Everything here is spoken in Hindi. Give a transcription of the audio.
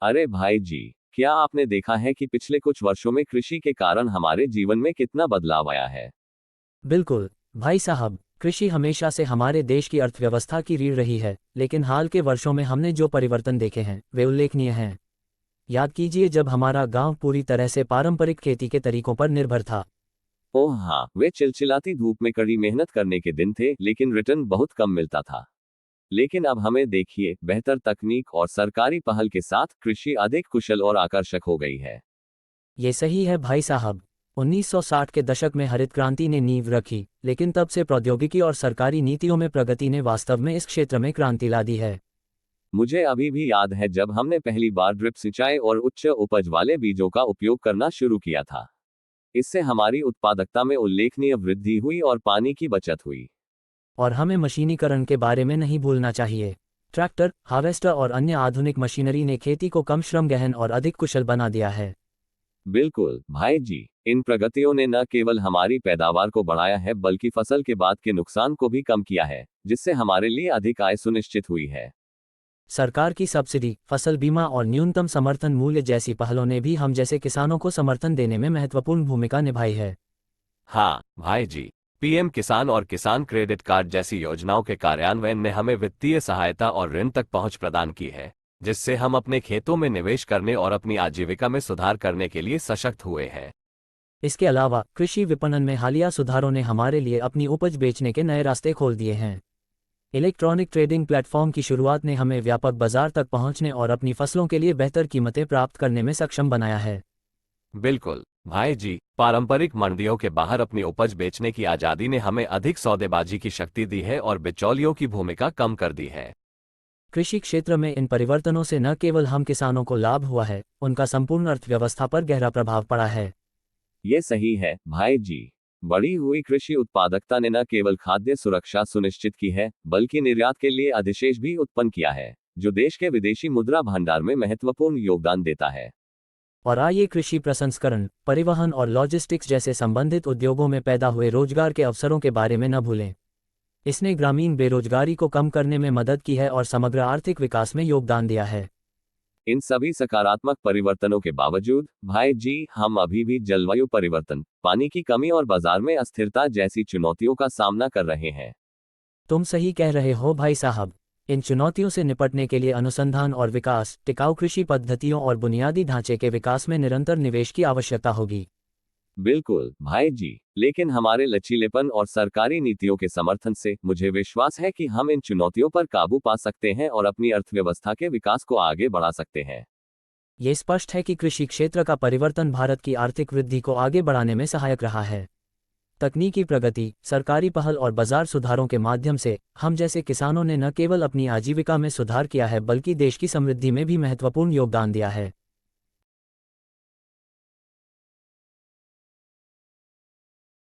अरे भाई जी, क्या आपने देखा है कि पिछले कुछ वर्षों में कृषि के कारण हमारे जीवन में कितना बदलाव आया है। बिल्कुल भाई साहब, कृषि हमेशा से हमारे देश की अर्थव्यवस्था की रीढ़ रही है, लेकिन हाल के वर्षों में हमने जो परिवर्तन देखे हैं वे उल्लेखनीय हैं। याद कीजिए जब हमारा गांव पूरी तरह से पारंपरिक खेती के तरीकों पर निर्भर था। ओह हाँ, वे चिलचिलाती धूप में कड़ी मेहनत करने के दिन थे, लेकिन रिटर्न बहुत कम मिलता था। लेकिन अब हमें देखिए, बेहतर तकनीक और सरकारी पहल के साथ कृषि अधिक कुशल और आकर्षक हो गई है। ये सही है भाई साहब। 1960 के दशक में हरित क्रांति ने नींव रखी, लेकिन तब से प्रौद्योगिकी और सरकारी नीतियों में प्रगति ने वास्तव में इस क्षेत्र में क्रांति ला दी है। मुझे अभी भी याद है जब हमने पहली बार ड्रिप सिंचाई और उच्च उपज वाले बीजों का उपयोग करना शुरू किया था। इससे हमारी उत्पादकता में उल्लेखनीय वृद्धि हुई और पानी की बचत हुई। और हमें मशीनीकरण के बारे में नहीं भूलना चाहिए। ट्रैक्टर, हार्वेस्टर और अन्य आधुनिक मशीनरी ने खेती को कम श्रम गहन और अधिक कुशल बना दिया है। बिल्कुल भाई जी, इन प्रगतियों ने न केवल हमारी पैदावार को बढ़ाया है बल्कि फसल के बाद के नुकसान को भी कम किया है, जिससे हमारे लिए अधिक आय सुनिश्चित हुई है। सरकार की सब्सिडी, फसल बीमा और न्यूनतम समर्थन मूल्य जैसी पहलों ने भी हम जैसे किसानों को समर्थन देने में महत्वपूर्ण भूमिका निभाई है। हाँ भाई जी, पीएम किसान और किसान क्रेडिट कार्ड जैसी योजनाओं के कार्यान्वयन ने हमें वित्तीय सहायता और ऋण तक पहुंच प्रदान की है, जिससे हम अपने खेतों में निवेश करने और अपनी आजीविका में सुधार करने के लिए सशक्त हुए हैं। इसके अलावा कृषि विपणन में हालिया सुधारों ने हमारे लिए अपनी उपज बेचने के नए रास्ते खोल दिए हैं। इलेक्ट्रॉनिक ट्रेडिंग प्लेटफॉर्म की शुरुआत ने हमें व्यापक बाजार तक पहुंचने और अपनी फसलों के लिए बेहतर कीमतें प्राप्त करने में सक्षम बनाया है। बिल्कुल भाई जी, पारंपरिक मंडियों के बाहर अपनी उपज बेचने की आज़ादी ने हमें अधिक सौदेबाजी की शक्ति दी है और बिचौलियों की भूमिका कम कर दी है। कृषि क्षेत्र में इन परिवर्तनों से न केवल हम किसानों को लाभ हुआ है, उनका संपूर्ण अर्थव्यवस्था पर गहरा प्रभाव पड़ा है। ये सही है भाई जी। बढ़ी हुई कृषि उत्पादकता ने न केवल खाद्य सुरक्षा सुनिश्चित की है, बल्कि निर्यात के लिए अधिशेष भी उत्पन्न किया है, जो देश के विदेशी मुद्रा भंडार में महत्वपूर्ण योगदान देता है। और आइए कृषि प्रसंस्करण, परिवहन और लॉजिस्टिक्स जैसे संबंधित उद्योगों में पैदा हुए रोजगार के अवसरों के बारे में न भूलें। इसने ग्रामीण बेरोजगारी को कम करने में मदद की है और समग्र आर्थिक विकास में योगदान दिया है। इन सभी सकारात्मक परिवर्तनों के बावजूद भाई जी, हम अभी भी जलवायु परिवर्तन, पानी की कमी और बाजार में अस्थिरता जैसी चुनौतियों का सामना कर रहे हैं। तुम सही कह रहे हो भाई साहब। इन चुनौतियों से निपटने के लिए अनुसंधान और विकास, टिकाऊ कृषि पद्धतियों और बुनियादी ढांचे के विकास में निरंतर निवेश की आवश्यकता होगी। बिल्कुल भाई जी, लेकिन हमारे लचीलेपन और सरकारी नीतियों के समर्थन से मुझे विश्वास है कि हम इन चुनौतियों पर काबू पा सकते हैं और अपनी अर्थव्यवस्था के विकास को आगे बढ़ा सकते हैं। ये स्पष्ट है कि कृषि क्षेत्र का परिवर्तन भारत की आर्थिक वृद्धि को आगे बढ़ाने में सहायक रहा है। तकनीकी प्रगति, सरकारी पहल और बाजार सुधारों के माध्यम से हम जैसे किसानों ने न केवल अपनी आजीविका में सुधार किया है बल्कि देश की समृद्धि में भी महत्वपूर्ण योगदान दिया है।